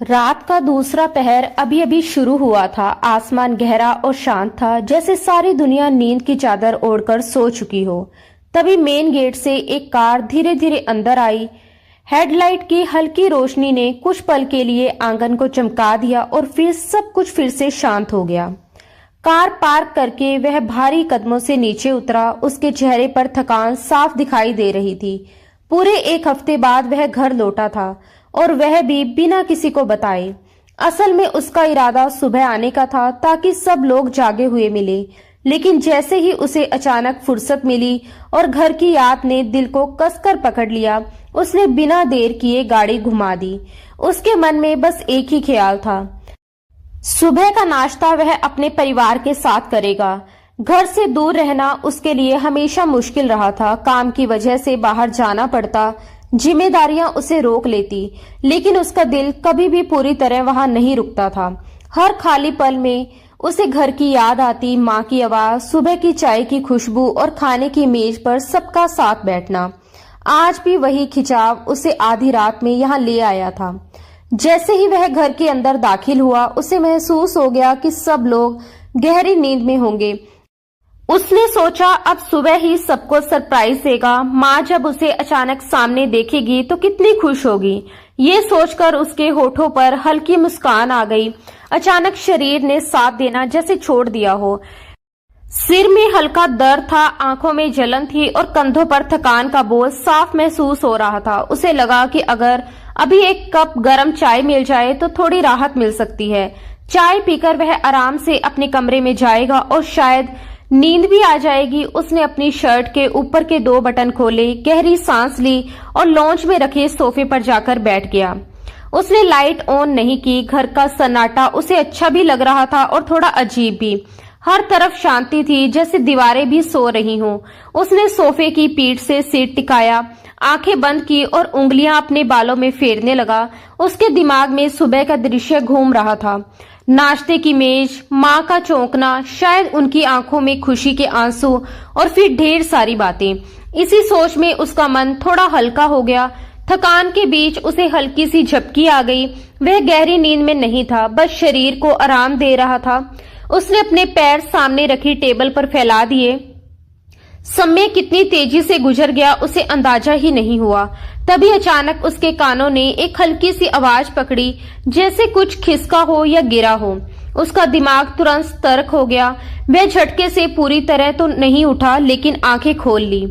रात का दूसरा पहर अभी अभी शुरू हुआ था। आसमान गहरा और शांत था, जैसे सारी दुनिया नींद की चादर ओढ़कर सो चुकी हो। तभी मेन गेट से एक कार धीरे धीरे अंदर आई। हेडलाइट की हल्की रोशनी ने कुछ पल के लिए आंगन को चमका दिया और फिर सब कुछ फिर से शांत हो गया। कार पार्क करके वह भारी कदमों से नीचे उतरा। उसके चेहरे पर थकान साफ दिखाई दे रही थी। पूरे एक हफ्ते बाद वह घर लौटा था, और वह भी बिना किसी को बताए। असल में उसका इरादा सुबह आने का था, ताकि सब लोग जागे हुए मिले। लेकिन जैसे ही उसे अचानक फुर्सत मिली और घर की याद ने दिल को कसकर पकड़ लिया, उसने बिना देर किए गाड़ी घुमा दी। उसके मन में बस एक ही ख्याल था, सुबह का नाश्ता वह अपने परिवार के साथ करेगा। घर से दूर रहना उसके लिए हमेशा मुश्किल रहा था। काम की वजह से बाहर जाना पड़ता, जिम्मेदारियां उसे रोक लेती, लेकिन उसका दिल कभी भी पूरी तरह वहां नहीं रुकता था। हर खाली पल में उसे घर की याद आती, माँ की आवाज, सुबह की चाय की खुशबू और खाने की मेज पर सबका साथ बैठना। आज भी वही खिंचाव उसे आधी रात में यहाँ ले आया था। जैसे ही वह घर के अंदर दाखिल हुआ, उसे महसूस हो गया कि सब लोग गहरी नींद में होंगे। उसने सोचा अब सुबह ही सबको सरप्राइज देगा। माँ जब उसे अचानक सामने देखेगी तो कितनी खुश होगी। ये सोचकर उसके होठों पर हल्की मुस्कान आ गई। अचानक शरीर ने साथ देना जैसे छोड़ दिया हो। सिर में हल्का दर्द था, आंखों में जलन थी और कंधों पर थकान का बोझ साफ महसूस हो रहा था। उसे लगा कि अगर अभी एक कप गर्म चाय मिल जाए तो थोड़ी राहत मिल सकती है। चाय पीकर वह आराम से अपने कमरे में जाएगा और शायद नींद भी आ जाएगी। उसने अपनी शर्ट के ऊपर के 2 बटन खोले, गहरी सांस ली और लॉन्च में रखे सोफे पर जाकर बैठ गया। उसने लाइट ऑन नहीं की। घर का सन्नाटा उसे अच्छा भी लग रहा था और थोड़ा अजीब भी। हर तरफ शांति थी, जैसे दीवारें भी सो रही हों। उसने सोफे की पीठ से सिर टिकाया, आंखें बंद की और उंगलियां अपने बालों में फेरने लगा। उसके दिमाग में सुबह का दृश्य घूम रहा था। नाश्ते की मेज, माँ का चौंकना, शायद उनकी आंखों में खुशी के आंसू और फिर ढेर सारी बातें। इसी सोच में उसका मन थोड़ा हल्का हो गया। थकान के बीच उसे हल्की सी झपकी आ गई। वह गहरी नींद में नहीं था, बस शरीर को आराम दे रहा था। उसने अपने पैर सामने रखी टेबल पर फैला दिए। समय कितनी तेजी से गुजर गया उसे अंदाजा ही नहीं हुआ। तभी अचानक उसके कानों ने एक हल्की सी आवाज पकड़ी, जैसे कुछ खिसका हो या गिरा हो। उसका दिमाग तुरंत सतर्क हो गया। वह झटके से पूरी तरह तो नहीं उठा, लेकिन आंखें खोल ली।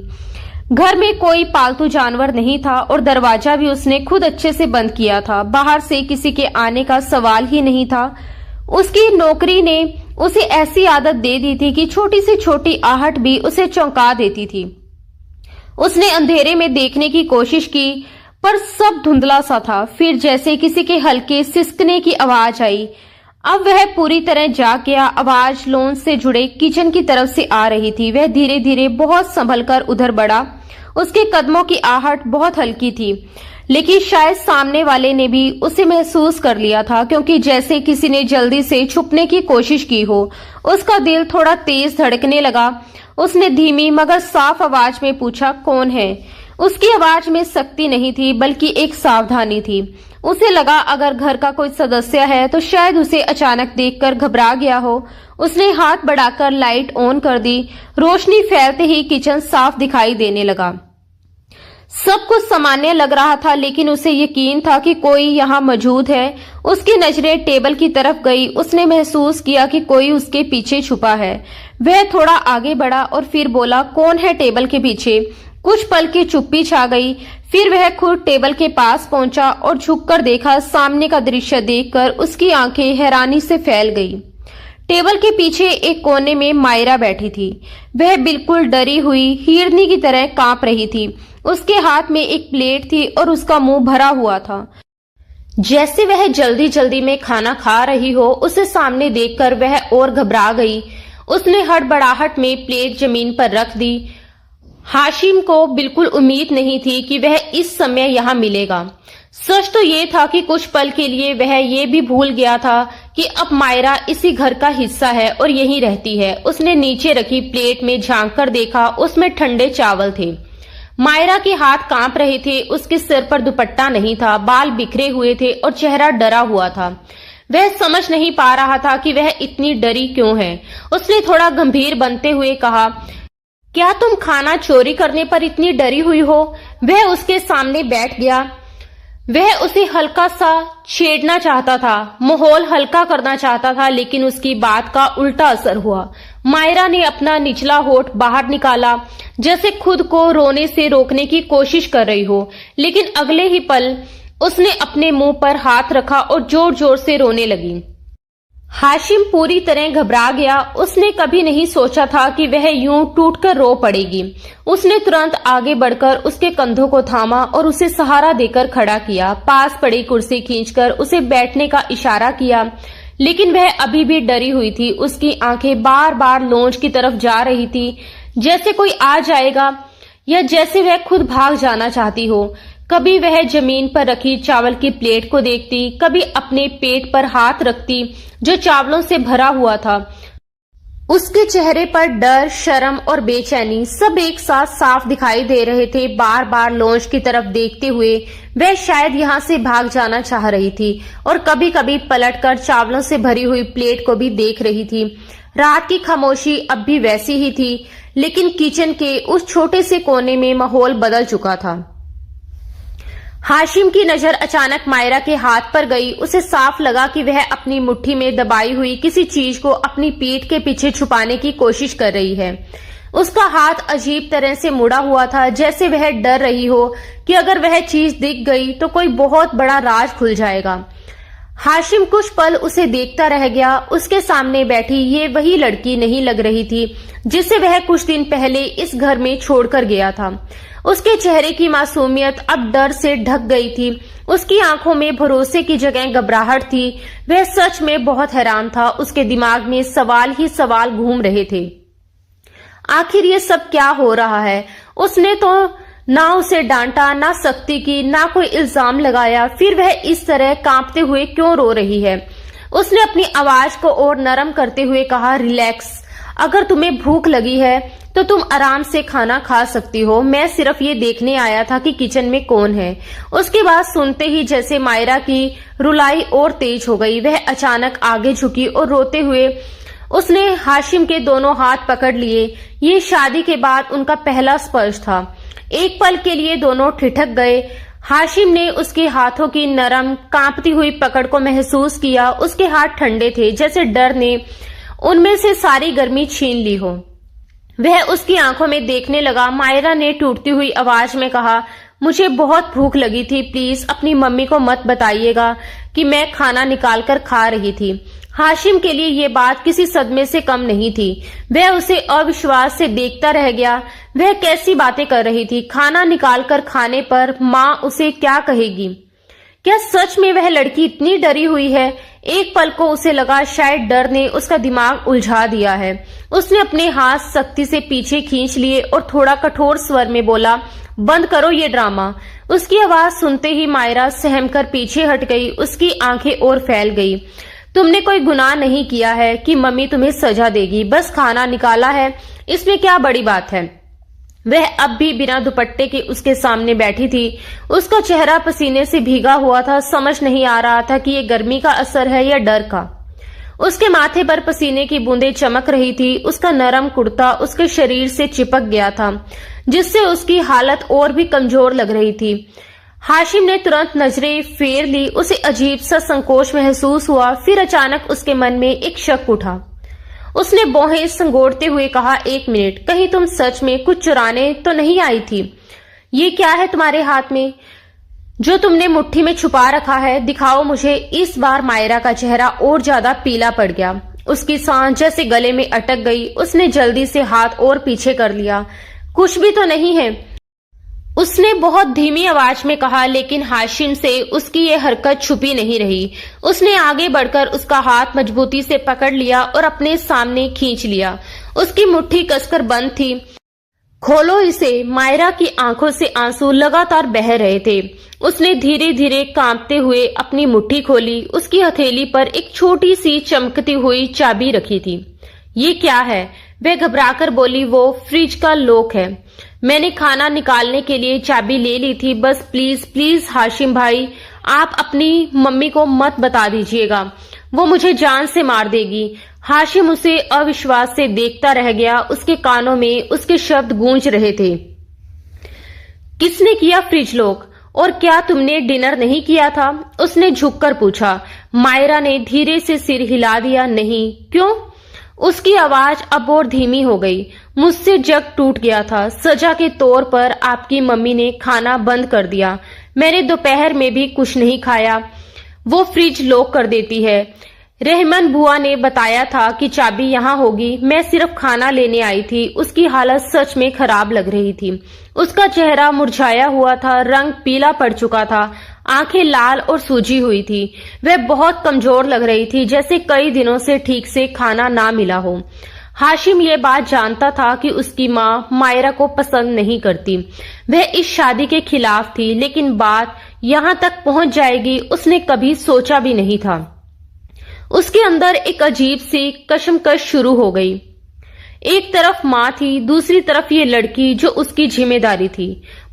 घर में कोई पालतू जानवर नहीं था और दरवाजा भी उसने खुद अच्छे से बंद किया था। बाहर से किसी के आने का सवाल ही नहीं था। उसकी नौकरी ने उसे ऐसी आदत दे दी थी कि छोटी से छोटी आहट भी उसे चौंका देती थी। उसने अंधेरे में देखने की कोशिश की, पर सब धुंधला सा था। फिर जैसे किसी के हल्के सिसकने की आवाज आई। अब वह पूरी तरह जाग गया। आवाज लॉन से जुड़े किचन की तरफ से आ रही थी। वह धीरे धीरे बहुत संभलकर उधर बढ़ा। उसके कदमों की आहट बहुत हल्की थी, लेकिन शायद सामने वाले ने भी उसे महसूस कर लिया था, क्योंकि जैसे किसी ने जल्दी से छुपने की कोशिश की हो। उसका दिल थोड़ा तेज धड़कने लगा। उसने धीमी मगर साफ आवाज में पूछा, कौन है? उसकी आवाज में सख्ती नहीं थी, बल्कि एक सावधानी थी। उसे लगा अगर घर का कोई सदस्य है तो शायद उसे अचानक देखकर घबरा गया हो। उसने हाथ बढ़ाकर लाइट ऑन कर दी। रोशनी फैलते ही किचन साफ दिखाई देने लगा। सब कुछ सामान्य लग रहा था, लेकिन उसे यकीन था कि कोई यहाँ मौजूद है। उसकी नजरें टेबल की तरफ गई। उसने महसूस किया कि कोई उसके पीछे छुपा है। वह थोड़ा आगे बढ़ा और फिर बोला, कौन है टेबल के पीछे? कुछ पल की चुप्पी छा गई। फिर वह खुद टेबल के पास पहुंचा और झुककर देखा। सामने का दृश्य देखकर उसकी आंखें हैरानी से फैल गई। टेबल के पीछे एक कोने में मायरा बैठी थी। वह बिल्कुल डरी हुई हिरनी की तरह कांप रही थी। उसके हाथ में एक प्लेट थी और उसका मुंह भरा हुआ था, जैसे वह जल्दी जल्दी में खाना खा रही हो। उसे सामने देखकर वह और घबरा गई। उसने हड़बड़ाहट में प्लेट जमीन पर रख दी। हाशिम को बिल्कुल उम्मीद नहीं थी कि वह इस समय यहाँ मिलेगा। सच तो ये था कि कुछ पल के लिए वह ये भी भूल गया था कि अब मायरा इसी घर का हिस्सा है और यहीं रहती है। उसने नीचे रखी प्लेट में झांक कर देखा, उसमें ठंडे चावल थे। मायरा के हाथ कांप रहे थे, उसके सिर पर दुपट्टा नहीं था, बाल बिखरे हुए थे और चेहरा डरा हुआ था। वह समझ नहीं पा रहा था कि वह इतनी डरी क्यों है। उसने थोड़ा गंभीर बनते हुए कहा, क्या तुम खाना चोरी करने पर इतनी डरी हुई हो? वह उसके सामने बैठ गया। वह उसे हल्का सा छेड़ना चाहता था, माहौल हल्का करना चाहता था, लेकिन उसकी बात का उल्टा असर हुआ। मायरा ने अपना निचला होठ बाहर निकाला, जैसे खुद को रोने से रोकने की कोशिश कर रही हो, लेकिन अगले ही पल उसने अपने मुंह पर हाथ रखा और जोर जोर से रोने लगी। हाशिम पूरी तरह घबरा गया। उसने कभी नहीं सोचा था कि वह यूं टूटकर रो पड़ेगी। उसने तुरंत आगे बढ़कर उसके कंधों को थामा और उसे सहारा देकर खड़ा किया। पास पड़ी कुर्सी खींचकर उसे बैठने का इशारा किया, लेकिन वह अभी भी डरी हुई थी। उसकी आंखें बार बार लॉन्च की तरफ जा रही थी, जैसे कोई आ जाएगा या जैसे वह खुद भाग जाना चाहती हो। कभी वह जमीन पर रखी चावल की प्लेट को देखती, कभी अपने पेट पर हाथ रखती जो चावलों से भरा हुआ था। उसके चेहरे पर डर, शर्म और बेचैनी सब एक साथ साफ दिखाई दे रहे थे। बार बार लॉन्च की तरफ देखते हुए वह शायद यहाँ से भाग जाना चाह रही थी और कभी कभी पलटकर चावलों से भरी हुई प्लेट को भी देख रही थी। रात की खामोशी अब भी वैसी ही थी, लेकिन किचन के उस छोटे से कोने में माहौल बदल चुका था। हाशिम की नजर अचानक मायरा के हाथ पर गई। उसे साफ लगा कि वह अपनी मुट्ठी में दबाई हुई किसी चीज को अपनी पीठ के पीछे छुपाने की कोशिश कर रही है। उसका हाथ अजीब तरह से मुड़ा हुआ था, जैसे वह डर रही हो कि अगर वह चीज दिख गई तो कोई बहुत बड़ा राज खुल जाएगा। हाशिम कुछ पल उसे देखता रह गया। उसके सामने बैठी ये वही लड़की नहीं लग रही थी जिसे वह कुछ दिन पहले इस घर में छोड़कर गया था। उसके चेहरे की मासूमियत अब डर से ढक गई थी। उसकी आंखों में भरोसे की जगह घबराहट थी। वह सच में बहुत हैरान था। उसके दिमाग में सवाल ही सवाल घूम रहे थे। आखिर ये सब क्या हो रहा है? उसने तो ना उसे डांटा, ना सख्ती की, ना कोई इल्जाम लगाया, फिर वह इस तरह कांपते हुए क्यों रो रही है? उसने अपनी आवाज को और नरम करते हुए कहा, रिलैक्स, अगर तुम्हें भूख लगी है तो तुम आराम से खाना खा सकती हो। मैं सिर्फ ये देखने आया था कि किचन में कौन है। उसकी बात सुनते ही जैसे मायरा की रुलाई और तेज हो गई। वह अचानक आगे झुकी और रोते हुए उसने हाशिम के दोनों हाथ पकड़ लिए। ये शादी के बाद उनका पहला स्पर्श था। एक पल के लिए दोनों ठिठक गए। हाशिम ने उसके हाथों की नरम कांपती हुई पकड़ को महसूस किया। उसके हाथ ठंडे थे, जैसे डर ने उनमें से सारी गर्मी छीन ली हो। वह उसकी आंखों में देखने लगा। मायरा ने टूटती हुई आवाज में कहा, मुझे बहुत भूख लगी थी, प्लीज अपनी मम्मी को मत बताइएगा कि मैं खाना निकाल कर खा रही थी। हाशिम के लिए ये बात किसी सदमे से कम नहीं थी। वह उसे अविश्वास से देखता रह गया। वह कैसी बातें कर रही थी? खाना निकाल कर खाने पर माँ उसे क्या कहेगी? क्या सच में वह लड़की इतनी डरी हुई है? एक पल को उसे लगा शायद डर ने उसका दिमाग उलझा दिया है। उसने अपने हाथ सख्ती से पीछे खींच लिए और थोड़ा कठोर स्वर में बोला, बंद करो ये ड्रामा। उसकी आवाज सुनते ही मायरा सहमकर पीछे हट गई। उसकी आंखें और फैल गई। तुमने कोई गुनाह नहीं किया है कि मम्मी तुम्हें सजा देगी। बस खाना निकाला है, इसमें क्या बड़ी बात है? वह अब भी बिना दुपट्टे के उसके सामने बैठी थी। उसका चेहरा पसीने से भीगा हुआ था। समझ नहीं आ रहा था कि ये गर्मी का असर है या डर का। उसके माथे पर पसीने की बूंदें चमक रही थी। उसका नरम कुर्ता उसके शरीर से चिपक गया था, जिससे उसकी हालत और भी कमजोर लग रही थी। हाशिम ने तुरंत नजरें फेर ली। उसे अजीब सा संकोच महसूस हुआ। फिर अचानक उसके मन में एक शक उठा। उसने भौहें संगोड़ते हुए कहा, एक मिनट, कहीं तुम सच में कुछ चुराने तो नहीं आई थी? ये क्या है तुम्हारे हाथ में जो तुमने मुट्ठी में छुपा रखा है? दिखाओ मुझे। इस बार मायरा का चेहरा और ज्यादा पीला पड़ गया। उसकी सांस जैसे गले में अटक गई। उसने जल्दी से हाथ और पीछे कर लिया। कुछ भी तो नहीं है, उसने बहुत धीमी आवाज में कहा, लेकिन हाशिम से उसकी ये हरकत छुपी नहीं रही। उसने आगे बढ़कर उसका हाथ मजबूती से पकड़ लिया और अपने सामने खींच लिया। उसकी मुट्ठी कसकर बंद थी। खोलो इसे। मायरा की आंखों से आंसू लगातार बह रहे थे। उसने धीरे धीरे कांपते हुए अपनी मुट्ठी खोली। उसकी हथेली पर एक छोटी सी चमकती हुई चाबी रखी थी। ये क्या है? वह घबराकर बोली, वो फ्रिज का लॉक है। मैंने खाना निकालने के लिए चाबी ले ली थी। बस प्लीज प्लीज हाशिम भाई, आप अपनी मम्मी को मत बता दीजिएगा, वो मुझे जान से मार देगी। हाशिम उसे अविश्वास से देखता रह गया। उसके कानों में उसके शब्द गूंज रहे थे। किसने किया फ्रिज लॉक? और क्या तुमने डिनर नहीं किया था? उसने झुककर पूछा। मायरा ने धीरे से सिर हिला दिया। नहीं। क्यों? उसकी आवाज अब और धीमी हो गई। मुझसे जग टूट गया था। सजा के तौर पर आपकी मम्मी ने खाना बंद कर दिया। मैंने दोपहर में भी कुछ नहीं खाया। वो फ्रिज लॉक कर देती है। रहमान बुआ ने बताया था कि चाबी यहाँ होगी। मैं सिर्फ खाना लेने आई थी। उसकी हालत सच में खराब लग रही थी। उसका चेहरा मुरझाया हुआ था, रंग पीला पड़ चुका था, आंखें लाल और सूजी हुई थी। वह बहुत कमजोर लग रही थी, जैसे कई दिनों से ठीक से खाना ना मिला हो। हाशिम ये बात जानता था कि उसकी माँ मायरा को पसंद नहीं करती। वह इस शादी के खिलाफ थी, लेकिन बात यहाँ तक पहुंच जाएगी उसने कभी सोचा भी नहीं था। उसके अंदर एक अजीब सी कशमकश शुरू हो गई। एक तरफ माँ थी, दूसरी तरफ ये लड़की जो उसकी जिम्मेदारी थी।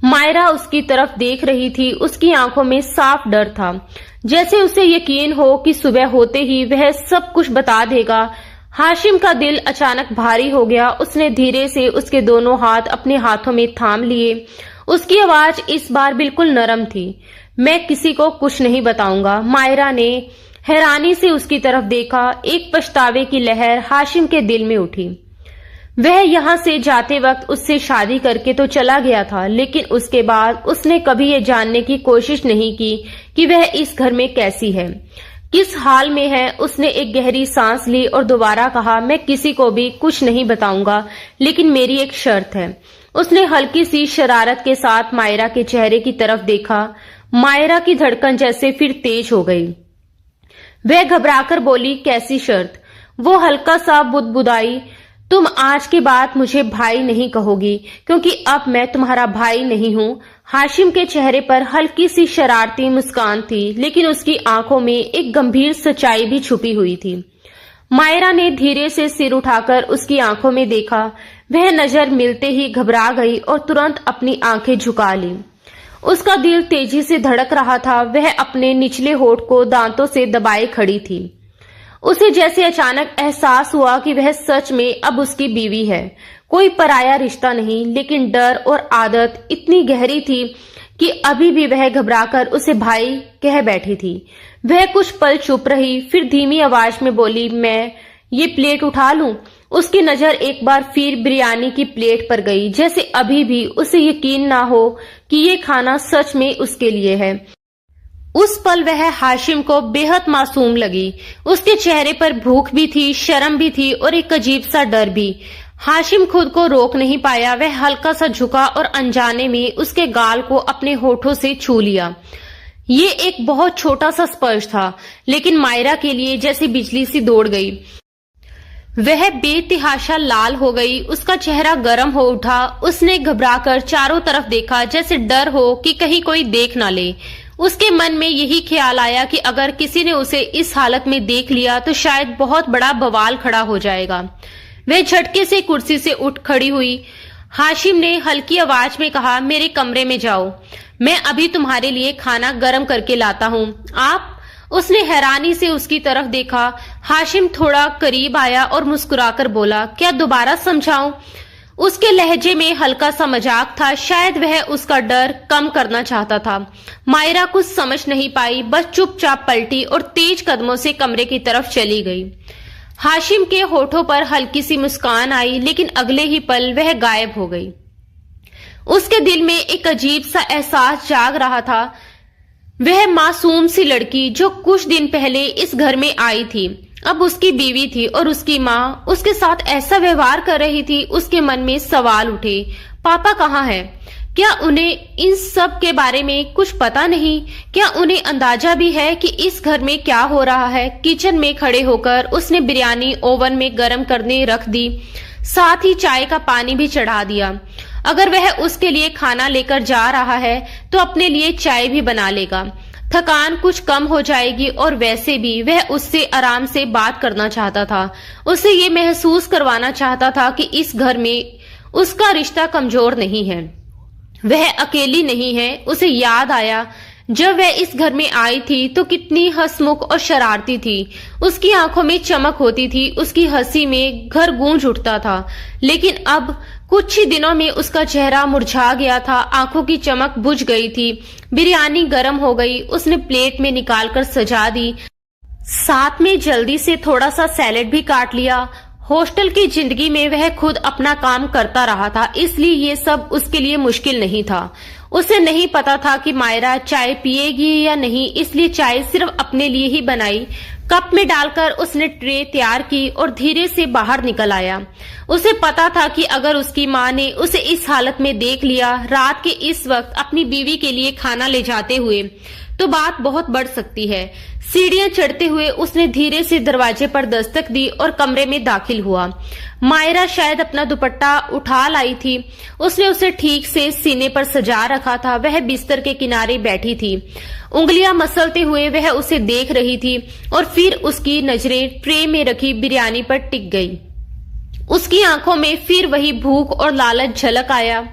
मायरा उसकी तरफ देख रही थी। उसकी आंखों में साफ डर था, जैसे उसे यकीन हो कि सुबह होते ही वह सब कुछ बता देगा। हाशिम का दिल अचानक भारी हो गया। उसने धीरे से उसके दोनों हाथ अपने हाथों में थाम लिए। उसकी आवाज इस बार बिल्कुल नरम थी। मैं किसी को कुछ नहीं बताऊंगा। मायरा ने हैरानी से उसकी तरफ देखा। एक पछतावे की लहर हाशिम के दिल में उठी। वह यहाँ से जाते वक्त उससे शादी करके तो चला गया था, लेकिन उसके बाद उसने कभी ये जानने की कोशिश नहीं की कि वह इस घर में कैसी है, किस हाल में है। उसने एक गहरी सांस ली और दोबारा कहा, मैं किसी को भी कुछ नहीं बताऊंगा, लेकिन मेरी एक शर्त है। उसने हल्की सी शरारत के साथ मायरा के चेहरे की तरफ देखा। मायरा की धड़कन जैसे फिर तेज हो गई। वह घबराकर बोली, कैसी शर्त? वो हल्का सा बुदबुदाई, तुम आज के बाद मुझे भाई नहीं कहोगी, क्योंकि अब मैं तुम्हारा भाई नहीं हूँ। हाशिम के चेहरे पर हल्की सी शरारती मुस्कान थी, लेकिन उसकी आंखों में एक गंभीर सच्चाई भी छुपी हुई थी। मायरा ने धीरे से सिर उठाकर उसकी आंखों में देखा। वह नजर मिलते ही घबरा गई और तुरंत अपनी आंखें झुका ली। उसका दिल तेजी से धड़क रहा था। वह अपने निचले होठ को दांतों से दबाए खड़ी थी। उसे जैसे अचानक एहसास हुआ कि वह सच में अब उसकी बीवी है, कोई पराया रिश्ता नहीं। लेकिन डर और आदत इतनी गहरी थी कि अभी भी वह घबराकर उसे भाई कह बैठी थी। वह कुछ पल चुप रही, फिर धीमी आवाज में बोली, मैं ये प्लेट उठा लूं? उसकी नजर एक बार फिर बिरयानी की प्लेट पर गई, जैसे अभी भी उसे यकीन ना हो कि ये खाना सच में उसके लिए है। उस पल वह हाशिम को बेहद मासूम लगी। उसके चेहरे पर भूख भी थी, शर्म भी थी और एक अजीब सा डर भी। हाशिम खुद को रोक नहीं पाया। वह हल्का सा झुका और अनजाने में उसके गाल को अपने होठों से छू लिया। ये एक बहुत छोटा सा स्पर्श था, लेकिन मायरा के लिए जैसे बिजली सी दौड़ गई। वह बेतहाशा लाल हो गई। उसका चेहरा गर्म हो उठा। उसने घबराकर चारों तरफ देखा, जैसे डर हो कि कहीं कोई देख ना ले। उसके मन में यही ख्याल आया कि अगर किसी ने उसे इस हालत में देख लिया तो शायद बहुत बड़ा बवाल खड़ा हो जाएगा। वह झटके से कुर्सी से उठ खड़ी हुई। हाशिम ने हल्की आवाज में कहा, मेरे कमरे में जाओ, मैं अभी तुम्हारे लिए खाना गर्म करके लाता हूँ। आप? उसने हैरानी से उसकी तरफ देखा। हाशिम थोड़ा करीब आया और मुस्कुराकर बोला, क्या दोबारा समझाऊं? उसके लहजे में हल्का सा मजाक था। शायद वह उसका डर कम करना चाहता था। मायरा कुछ समझ नहीं पाई, बस चुपचाप पलटी और तेज कदमों से कमरे की तरफ चली गई। हाशिम के होठों पर हल्की सी मुस्कान आई, लेकिन अगले ही पल वह गायब हो गई। उसके दिल में एक अजीब सा एहसास जाग रहा था। वह मासूम सी लड़की जो कुछ दिन पहले इस घर में आई थी, अब उसकी बीवी थी और उसकी माँ उसके साथ ऐसा व्यवहार कर रही थी। उसके मन में सवाल उठे, पापा कहाँ है? क्या उन्हें इन सब के बारे में कुछ पता नहीं? क्या उन्हें अंदाजा भी है कि इस घर में क्या हो रहा है? किचन में खड़े होकर उसने बिरयानी ओवन में गर्म करने रख दी, साथ ही चाय का पानी भी चढ़ा दिया। अगर वह उसके लिए खाना लेकर जा रहा है तो अपने लिए चाय भी बना लेगा। थकान कुछ कम हो जाएगी और वैसे भी वह उससे आराम से बात करना चाहता था। उसे ये महसूस करवाना चाहता था कि इस घर में उसका रिश्ता कमजोर नहीं है, वह अकेली नहीं है। उसे याद आया जब वह इस घर में आई थी तो कितनी हंसमुख और शरारती थी। उसकी आंखों में चमक होती थी, उसकी हंसी में घर गूंज उठता था। लेकिन अब कुछ ही दिनों में उसका चेहरा मुरझा गया था, आंखों की चमक बुझ गई थी। बिरयानी गर्म हो गई, उसने प्लेट में निकालकर सजा दी, साथ में जल्दी से थोड़ा सा सैलेड भी काट लिया। हॉस्टल की जिंदगी में वह खुद अपना काम करता रहा था, इसलिए ये सब उसके लिए मुश्किल नहीं था। उसे नहीं पता था कि मायरा चाय पिएगी या नहीं, इसलिए चाय सिर्फ अपने लिए ही बनाई। कप में डालकर उसने ट्रे तैयार की और धीरे से बाहर निकल आया। उसे पता था कि अगर उसकी माँ ने उसे इस हालत में देख लिया, रात के इस वक्त अपनी बीवी के लिए खाना ले जाते हुए, तो बात बहुत बढ़ सकती है। सीढ़ियां चढ़ते हुए उसने धीरे से दरवाजे पर दस्तक दी और कमरे में दाखिल हुआ। मायरा शायद अपना दुपट्टा उठा लाई थी। उसने उसे ठीक से सीने पर सजा रखा था। वह बिस्तर के किनारे बैठी थी, उंगलियां मसलते हुए वह उसे देख रही थी और फिर उसकी नजरें ट्रे में रखी बिरयानी पर टिक गई। उसकी आंखों में फिर वही भूख और लालच झलक आया।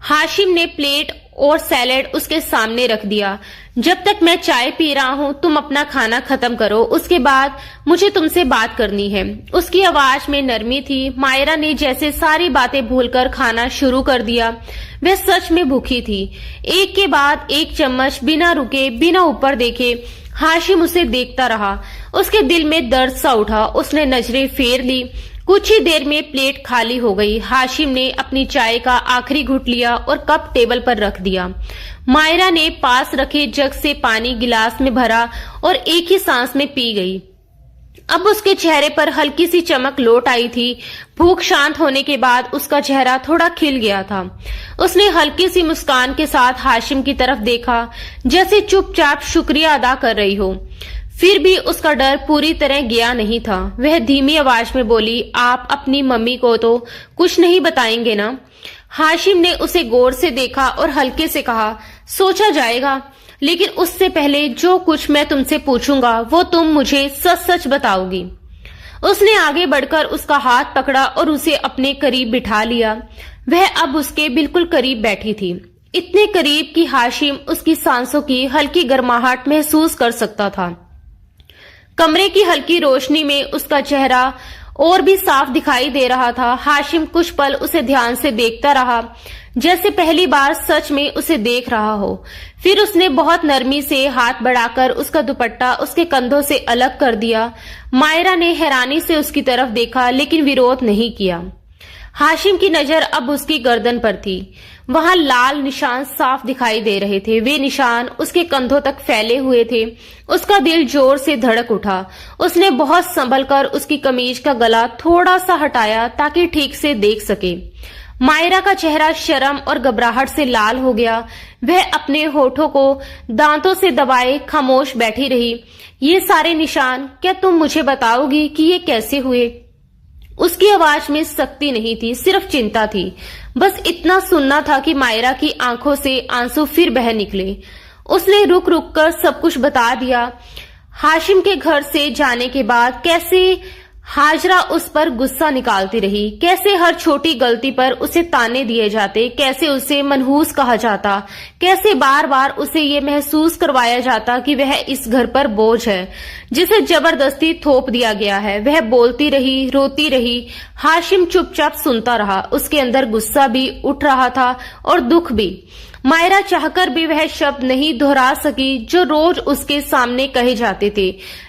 हाशिम ने प्लेट और सैलेड उसके सामने रख दिया। जब तक मैं चाय पी रहा हूँ तुम अपना खाना खत्म करो, उसके बाद मुझे तुमसे बात करनी है। उसकी आवाज में नरमी थी। मायरा ने जैसे सारी बातें भूलकर खाना शुरू कर दिया। वह सच में भूखी थी। एक के बाद एक चम्मच बिना रुके, बिना ऊपर देखे हाशिम उसे देखता रहा। उसके दिल में दर्द सा उठा। उसने नजरें फेर ली। कुछ ही देर में प्लेट खाली हो गई। हाशिम ने अपनी चाय का आखिरी घुट लिया और कप टेबल पर रख दिया। मायरा ने पास रखे जग से पानी गिलास में भरा और एक ही सांस में पी गई। अब उसके चेहरे पर हल्की सी चमक लौट आई थी। भूख शांत होने के बाद उसका चेहरा थोड़ा खिल गया था। उसने हल्की सी मुस्कान के साथ हाशिम की तरफ देखा, जैसे चुपचाप शुक्रिया अदा कर रही हो। फिर भी उसका डर पूरी तरह गया नहीं था। वह धीमी आवाज में बोली, आप अपनी मम्मी को तो कुछ नहीं बताएंगे ना? हाशिम ने उसे गौर से देखा और हल्के से कहा, सोचा जाएगा, लेकिन उससे पहले जो कुछ मैं तुमसे पूछूंगा वो तुम मुझे सच सच बताओगी। उसने आगे बढ़कर उसका हाथ पकड़ा और उसे अपने करीब बिठा लिया। वह अब उसके बिल्कुल करीब बैठी थी, इतने करीब कि हाशिम उसकी सांसों की हल्की गर्माहट महसूस कर सकता था। कमरे की हल्की रोशनी में उसका चेहरा और भी साफ दिखाई दे रहा था। हाशिम कुछ पल उसे ध्यान से देखता रहा, जैसे पहली बार सच में उसे देख रहा हो। फिर उसने बहुत नरमी से हाथ बढ़ाकर उसका दुपट्टा उसके कंधों से अलग कर दिया। मायरा ने हैरानी से उसकी तरफ देखा, लेकिन विरोध नहीं किया। हाशिम की नजर अब उसकी गर्दन पर थी। वहां लाल निशान साफ दिखाई दे रहे थे। वे निशान उसके कंधों तक फैले हुए थे। उसका दिल जोर से धड़क उठा। उसने बहुत संभलकर उसकी कमीज का गला थोड़ा सा हटाया ताकि ठीक से देख सके। मायरा का चेहरा शर्म और घबराहट से लाल हो गया। वह अपने होठों को दांतों से दबाए खामोश बैठी रही। ये सारे निशान, क्या तुम मुझे बताओगी कि ये कैसे हुए? उसकी आवाज में सख्ती नहीं थी, सिर्फ चिंता थी। बस इतना सुनना था कि मायरा की आंखों से आंसू फिर बह निकले। उसने रुक रुक कर सब कुछ बता दिया। हाशिम के घर से जाने के बाद कैसे हाजरा उस पर गुस्सा निकालती रही, कैसे हर छोटी गलती पर उसे ताने दिए जाते, कैसे उसे मनहूस कहा जाता, कैसे बार बार उसे ये महसूस करवाया जाता कि वह इस घर पर बोझ है जिसे जबरदस्ती थोप दिया गया है। वह बोलती रही, रोती रही। हाशिम चुपचाप सुनता रहा। उसके अंदर गुस्सा भी उठ रहा था और दुख भी। मायरा चाहकर भी वह शब्द नहीं दोहरा सकी जो रोज उसके सामने कहे जाते थे।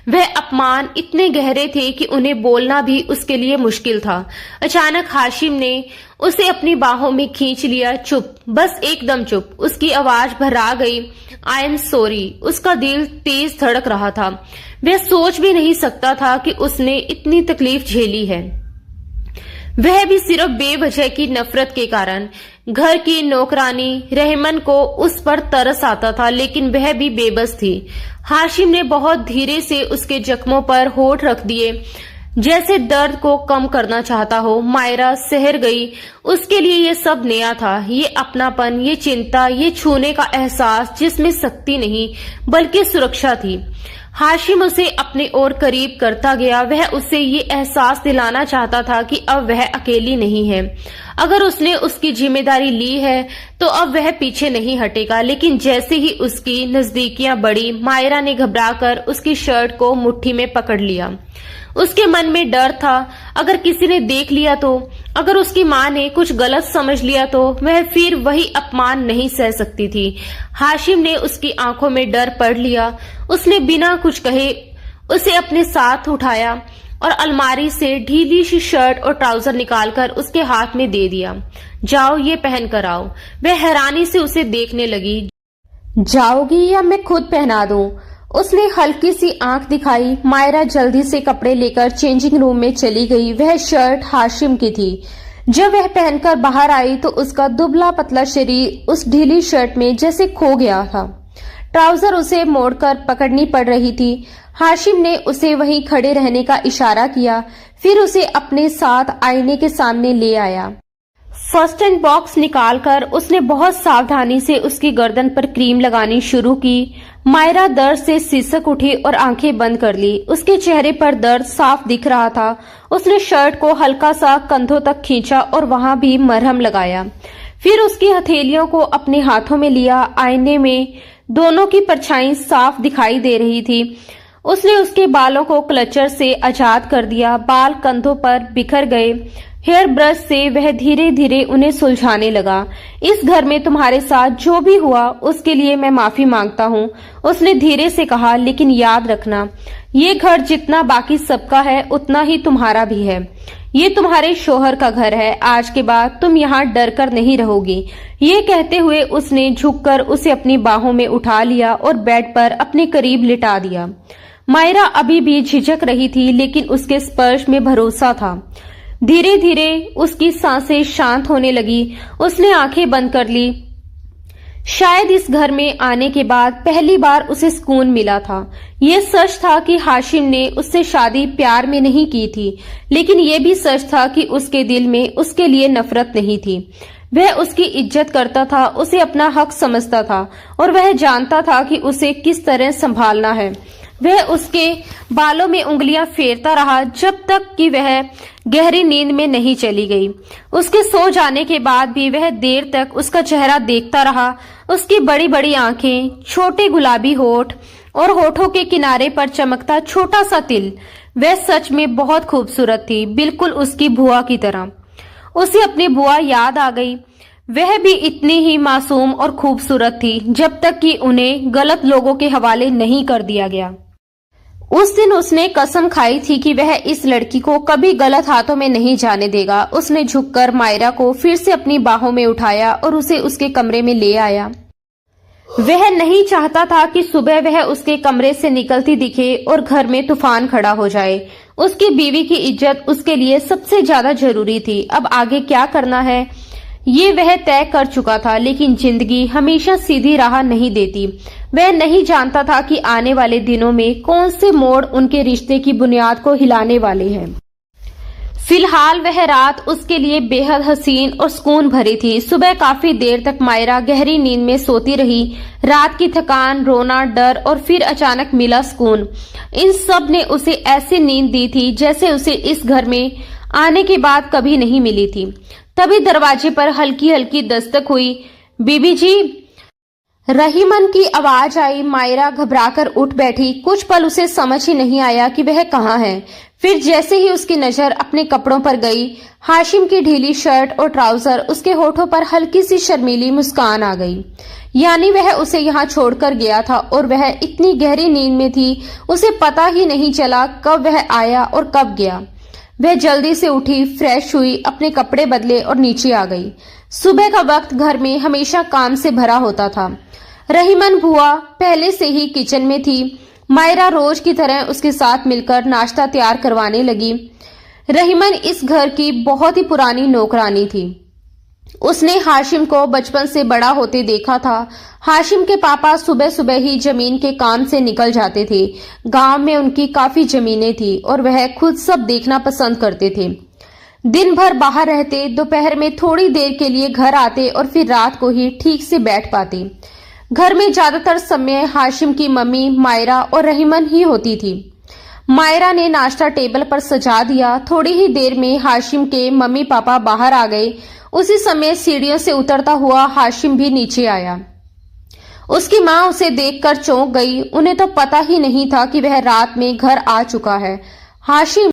वह अपमान इतने गहरे थे कि उन्हें बोलना भी उसके लिए मुश्किल था। अचानक हाशिम ने उसे अपनी बाहों में खींच लिया। चुप, बस एकदम चुप। उसकी आवाज भर्रा गई। I am sorry. उसका दिल तेज धड़क रहा था। वह सोच भी नहीं सकता था कि उसने इतनी तकलीफ झेली है, वह भी सिर्फ बेवजह की नफरत के कारण। घर की नौकरानी रहमन को उस पर तरस आता था, लेकिन वह भी बेबस थी। हाशिम ने बहुत धीरे से उसके जख्मों पर होठ रख दिए, जैसे दर्द को कम करना चाहता हो। मायरा सहर गई। उसके लिए ये सब नया था, ये अपनापन, ये चिंता, ये छूने का एहसास जिसमें सख्ती नहीं बल्कि सुरक्षा थी। हाशिम उसे अपने ओर करीब करता गया। वह उसे ये एहसास दिलाना चाहता था कि अब वह अकेली नहीं है। अगर उसने उसकी जिम्मेदारी ली है तो अब वह पीछे नहीं हटेगा। लेकिन जैसे ही उसकी नजदीकियां बढ़ी, मायरा ने घबराकर उसकी शर्ट को मुट्ठी में पकड़ लिया। उसके मन में डर था, अगर किसी ने देख लिया तो, अगर उसकी माँ ने कुछ गलत समझ लिया तो वह फिर वही अपमान नहीं सह सकती थी। हाशिम ने उसकी आंखों में डर पढ़ लिया। उसने बिना कुछ कहे उसे अपने साथ उठाया और अलमारी से ढीली सी शर्ट और ट्राउजर निकालकर उसके हाथ में दे दिया। जाओ, ये पहन कर आओ। वह हैरानी से उसे देखने लगी। जाओगी या मैं खुद पहना दूं? उसने हल्की सी आंख दिखाई। मायरा जल्दी से कपड़े लेकर चेंजिंग रूम में चली गई। वह शर्ट हाशिम की थी। जब वह पहनकर बाहर आई तो उसका दुबला पतला शरीर उस ढीली शर्ट में जैसे खो गया था। ट्राउजर उसे मोड़कर पकड़नी पड़ रही थी। हाशिम ने उसे वहीं खड़े रहने का इशारा किया, फिर उसे अपने साथ आईने के सामने ले आया। फर्स्ट एड बॉक्स निकालकर उसने बहुत सावधानी से उसकी गर्दन पर क्रीम लगानी शुरू की। मायरा दर्द से सिसक उठी और आंखें बंद कर ली। उसके चेहरे पर दर्द साफ दिख रहा था। उसने शर्ट को हल्का सा कंधों तक खींचा और वहां भी मरहम लगाया। फिर उसकी हथेलियों को अपने हाथों में लिया। आईने में दोनों की परछाई साफ दिखाई दे रही थी। उसने उसके बालों को क्लचर से आजाद कर दिया। बाल कंधों पर बिखर गए। हेयर ब्रश से वह धीरे धीरे उन्हें सुलझाने लगा। इस घर में तुम्हारे साथ जो भी हुआ उसके लिए मैं माफी मांगता हूँ, उसने धीरे से कहा। लेकिन याद रखना, ये घर जितना बाकी सबका है उतना ही तुम्हारा भी है। ये तुम्हारे शोहर का घर है। आज के बाद तुम यहाँ डर कर नहीं रहोगी। ये कहते हुए उसने झुककर उसे अपनी बाहों में उठा लिया और बेड पर अपने करीब लिटा दिया। मायरा अभी भी झिझक रही थी, लेकिन उसके स्पर्श में भरोसा था। धीरे धीरे उसकी सांसें शांत होने लगी। उसने आंखें बंद कर ली। शायद इस घर में आने के बाद पहली बार उसे सुकून मिला था। ये सच था कि हाशिम ने उससे शादी प्यार में नहीं की थी, लेकिन ये भी सच था कि उसके दिल में उसके लिए नफरत नहीं थी। वह उसकी इज्जत करता था, उसे अपना हक समझता था और वह जानता था कि उसे किस तरह संभालना है। वह उसके बालों में उंगलियां फेरता रहा जब तक कि वह गहरी नींद में नहीं चली गई। उसके सो जाने के बाद भी वह देर तक उसका चेहरा देखता रहा। उसकी बड़ी बड़ी आंखें, छोटे गुलाबी होठ और होठों के किनारे पर चमकता छोटा सा तिल, वह सच में बहुत खूबसूरत थी, बिल्कुल उसकी बुआ की तरह। उसे अपनी बुआ याद आ गई। वह भी इतनी ही मासूम और खूबसूरत थी जब तक कि उन्हें गलत लोगों के हवाले नहीं कर दिया गया। उस दिन उसने कसम खाई थी कि वह इस लड़की को कभी गलत हाथों में नहीं जाने देगा। उसने झुककर मायरा को फिर से अपनी बाहों में उठाया और उसे उसके कमरे में ले आया। वह नहीं चाहता था कि सुबह वह उसके कमरे से निकलती दिखे और घर में तूफान खड़ा हो जाए। उसकी बीवी की इज्जत उसके लिए सबसे ज्यादा जरूरी थी। अब आगे क्या करना है ये वह तय कर चुका था, लेकिन जिंदगी हमेशा सीधी राह नहीं देती। वह नहीं जानता था कि आने वाले दिनों में कौन से मोड़ उनके रिश्ते की बुनियाद को हिलाने वाले हैं। फिलहाल वह रात उसके लिए बेहद हसीन और सुकून भरी थी। सुबह काफी देर तक मायरा गहरी नींद में सोती रही। रात की थकान, रोना, डर और फिर अचानक मिला सुकून, इन सब ने उसे ऐसी नींद दी थी जैसे उसे इस घर में आने के बाद कभी नहीं मिली थी। तभी दरवाजे पर हल्की हल्की दस्तक हुई। बीबी जी, रहीमन की आवाज आई। मायरा घबराकर उठ बैठी। कुछ पल उसे समझ ही नहीं आया कि वह कहाँ है। फिर जैसे ही उसकी नजर अपने कपड़ों पर गई, हाशिम की ढीली शर्ट और ट्राउजर, उसके होठों पर हल्की सी शर्मीली मुस्कान आ गई। यानी वह उसे यहाँ छोड़कर गया था और वह इतनी गहरी नींद में थी उसे पता ही नहीं चला कब वह आया और कब गया। वह जल्दी से उठी, फ्रेश हुई, अपने कपड़े बदले और नीचे आ गई। सुबह का वक्त घर में हमेशा काम से भरा होता था। रहीमन बुआ पहले से ही किचन में थी। मायरा रोज की तरह उसके साथ मिलकर नाश्ता तैयार करवाने लगी। रहीमन इस घर की बहुत ही पुरानी नौकरानी थी। उसने हाशिम को बचपन से बड़ा होते देखा था। हाशिम के पापा सुबह सुबह ही जमीन के काम से निकल जाते थे। गांव में उनकी काफी जमीनें थी और वह खुद सब देखना पसंद करते थे। दिन भर बाहर रहते, दोपहर में थोड़ी देर के लिए घर आते और फिर रात को ही ठीक से बैठ पाते। घर में ज्यादातर समय हाशिम की मम्मी मायरा और रहीमन ही होती थी। मायरा ने नाश्ता टेबल पर सजा दिया। थोड़ी ही देर में हाशिम के मम्मी पापा बाहर आ गए। उसी समय सीढ़ियों से उतरता हुआ हाशिम भी नीचे आया। उसकी मां उसे देखकर चौंक गई। उन्हें तो पता ही नहीं था कि वह रात में घर आ चुका है। हाशिम